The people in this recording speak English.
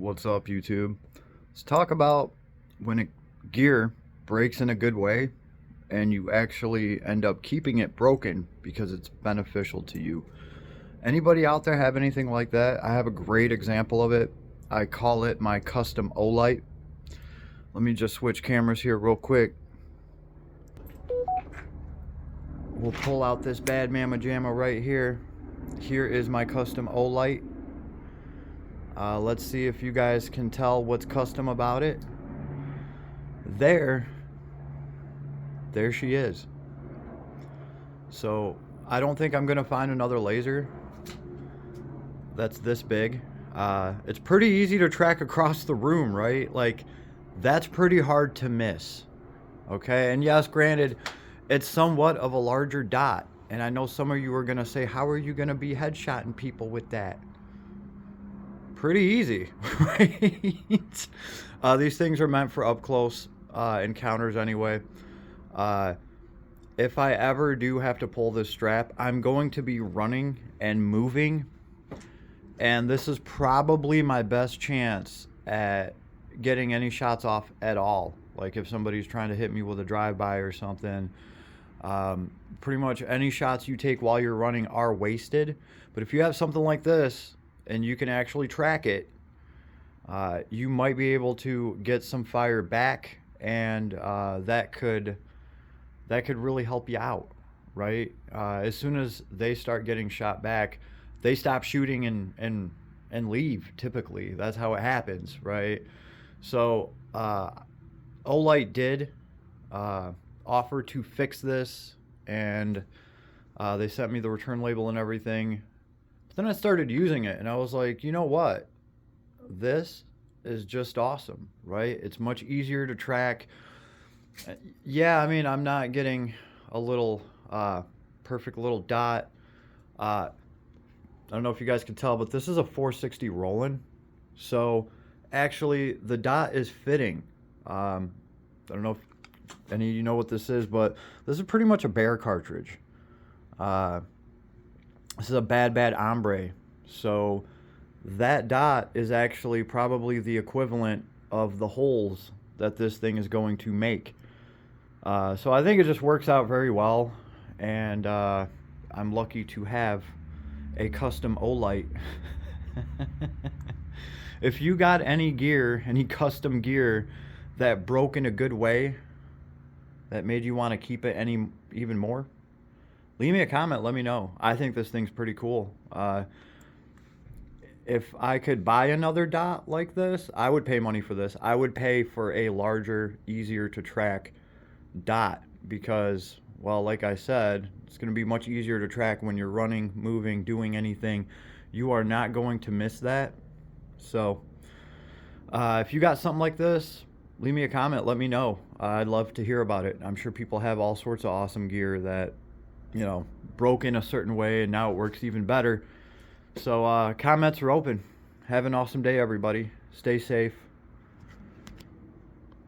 What's up, YouTube? Let's talk about when a gear breaks in a good way and you actually end up keeping it broken because it's beneficial to you. Anybody out there have anything like that? I have a great example of it. I call it my custom Olight. Let me just switch cameras here real quick. We'll pull out this bad mamma jamma right here. Here is my custom Olight. Let's see if you guys can tell what's custom about it. There she is. So I don't think I'm gonna find another laser that's this big. It's pretty easy to track across the room, right? Like, that's pretty hard to miss. Okay, and yes, granted, it's somewhat of a larger dot. And I know some of you are gonna say, how are you gonna be headshotting people with that? Pretty easy, right? These things are meant for up close encounters anyway. If I ever do have to pull this strap, I'm going to be running and moving, and this is probably my best chance at getting any shots off at all. Like if somebody's trying to hit me with a drive-by or something, pretty much any shots you take while you're running are wasted. But if you have something like this and you can actually track it, you might be able to get some fire back, and that could really help you out, right? As soon as they start getting shot back, they stop shooting and leave. Typically, that's how it happens, right? So Olight did offer to fix this, and they sent me the return label and everything. But then I started using it, and I was like, you know what? This is just awesome, right? It's much easier to track. Yeah, I mean, I'm not getting a little perfect little dot. I don't know if you guys can tell, but this is a 460 Roland. So actually, the dot is fitting. I don't know if any of you know what this is, but this is pretty much a bear cartridge. This is a bad ombre. So that dot is actually probably the equivalent of the holes that this thing is going to make. So I think it just works out very well, and I'm lucky to have a custom Olight. If you got any gear, any custom gear that broke in a good way, that made you want to keep it even more, leave me a comment, let me know. I think this thing's pretty cool. If I could buy another dot like this, I would pay money for this. I would pay for a larger, easier to track dot because, well, like I said, it's going to be much easier to track when you're running, moving, doing anything. You are not going to miss that. So if you got something like this, leave me a comment, let me know. I'd love to hear about it. I'm sure people have all sorts of awesome gear that, you know, broke in a certain way and now it works even better. So comments are open. Have an awesome day, everybody. Stay safe.